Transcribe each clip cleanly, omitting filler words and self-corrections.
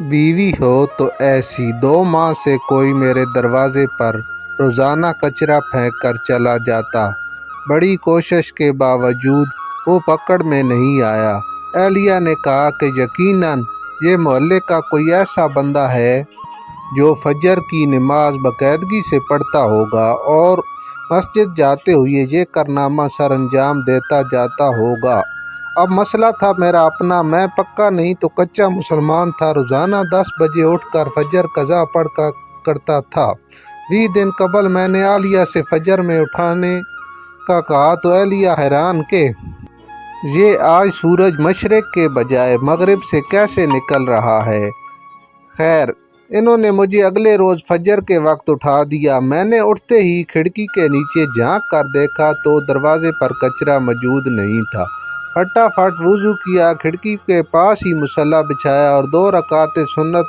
بیوی ہو تو ایسی 2 ماہ سے کوئی میرے دروازے پر روزانہ کچرا پھینک کر چلا جاتا۔ بڑی کوشش کے باوجود وہ پکڑ میں نہیں آیا۔ اہلیہ نے کہا کہ یقیناً یہ محلے کا کوئی ایسا بندہ ہے جو فجر کی نماز باقاعدگی سے پڑھتا ہوگا اور مسجد جاتے ہوئے یہ کارنامہ سر انجام دیتا جاتا ہوگا۔ اب مسئلہ تھا میرا اپنا، میں پکا نہیں تو کچا مسلمان تھا۔ روزانہ 10 بجے اٹھ کر فجر قضا پڑھ کرتا تھا۔ 20 دن قبل میں نے اہلیہ سے فجر میں اٹھانے کا کہا تو اہلیہ حیران کہ یہ آج سورج مشرق کے بجائے مغرب سے کیسے نکل رہا ہے۔ خیر، انہوں نے مجھے اگلے روز فجر کے وقت اٹھا دیا۔ میں نے اٹھتے ہی کھڑکی کے نیچے جھانک کر دیکھا تو دروازے پر کچرا موجود نہیں تھا۔ فٹافٹ وضو کیا، کھڑکی کے پاس ہی مصلی بچھایا اور 2 رکعت سنت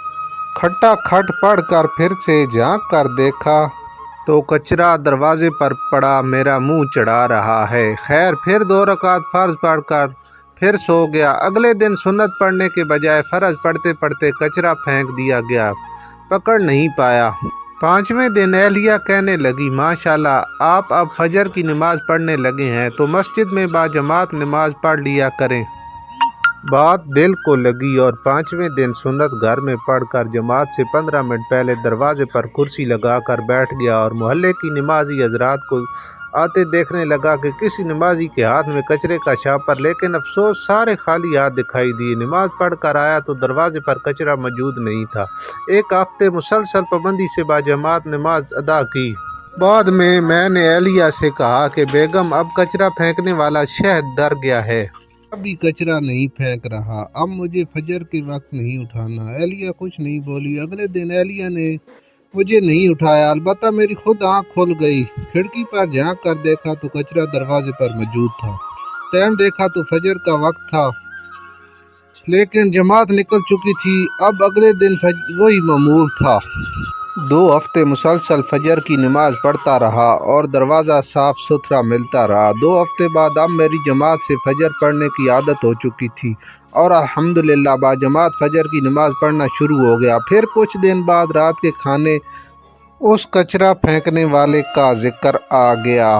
کھٹا کھٹ پڑھ کر پھر سے جھانک کر دیکھا تو کچرا دروازے پر پڑا میرا منہ چڑھا رہا ہے۔ خیر، پھر 2 رکعت فرض پڑھ کر پھر سو گیا۔ اگلے دن سنت پڑھنے کے بجائے فرض پڑھتے پڑھتے کچرا پھینک دیا گیا، پکڑ نہیں پایا۔ 5ویں دن اہلیہ کہنے لگی، ماشاءاللہ آپ اب فجر کی نماز پڑھنے لگے ہیں تو مسجد میں باجماعت نماز پڑھ لیا کریں۔ بات دل کو لگی اور 5ویں دن سنت گھر میں پڑھ کر جماعت سے 15 منٹ پہلے دروازے پر کرسی لگا کر بیٹھ گیا اور محلے کی نمازی حضرات کو آتے دیکھنے لگا کہ کسی نمازی کے ہاتھ میں کچرے کا چھاپر، لیکن افسوس سارے خالی ہاتھ دکھائی دیے۔ نماز پڑھ کر آیا تو دروازے پر کچرا موجود نہیں تھا۔ 1 ہفتے مسلسل پابندی سے باجماعت نماز ادا کی۔ بعد میں نے اہلیہ سے کہا کہ بیگم اب کچرا پھینکنے والا شہد ڈر گیا ہے۔ ابھی کچرا نہیں پھینک رہا، اب مجھے فجر کے وقت نہیں اٹھانا۔ اہلیہ کچھ نہیں بولی۔ اگلے دن اہلیہ نے مجھے نہیں اٹھایا، البتہ میری خود آنکھ کھل گئی۔ کھڑکی پر جھانک کر دیکھا تو کچرا دروازے پر موجود تھا۔ ٹائم دیکھا تو فجر کا وقت تھا، لیکن جماعت نکل چکی تھی۔ اب اگلے دن وہی معمول تھا۔ 2 ہفتے مسلسل فجر کی نماز پڑھتا رہا اور دروازہ صاف ستھرا ملتا رہا۔ 2 ہفتے بعد اب میری جماعت سے فجر پڑھنے کی عادت ہو چکی تھی اور الحمدللہ باجماعت فجر کی نماز پڑھنا شروع ہو گیا۔ پھر کچھ دن بعد رات کے کھانے اس کچرا پھینکنے والے کا ذکر آ گیا۔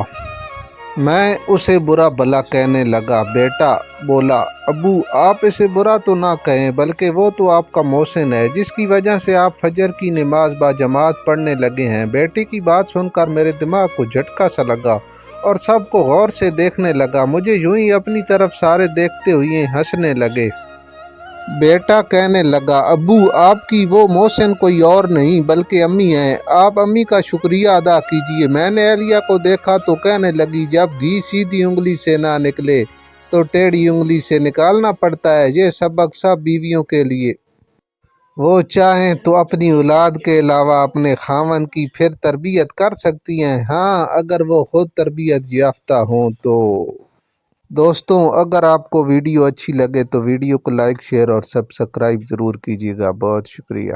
میں اسے برا بھلا کہنے لگا۔ بیٹا بولا، ابو آپ اسے برا تو نہ کہیں، بلکہ وہ تو آپ کا محسن ہے جس کی وجہ سے آپ فجر کی نماز باجماعت پڑھنے لگے ہیں۔ بیٹے کی بات سن کر میرے دماغ کو جھٹکا سا لگا اور سب کو غور سے دیکھنے لگا۔ مجھے یوں ہی اپنی طرف سارے دیکھتے ہوئے ہنسنے لگے۔ بیٹا کہنے لگا، ابو آپ کی وہ محسن کوئی اور نہیں بلکہ امی ہیں، آپ امی کا شکریہ ادا کیجئے۔ میں نے اہلیہ کو دیکھا تو کہنے لگی، جب گھی سیدھی انگلی سے نہ نکلے تو ٹیڑھی انگلی سے نکالنا پڑتا ہے۔ یہ سبق سب بیویوں کے لیے۔ وہ چاہیں تو اپنی اولاد کے علاوہ اپنے خاوند کی پھر تربیت کر سکتی ہیں، ہاں اگر وہ خود تربیت یافتہ ہوں تو۔ دوستوں، اگر آپ کو ویڈیو اچھی لگے تو ویڈیو کو لائک، شیئر اور سبسکرائب ضرور کیجیے گا۔ بہت شکریہ۔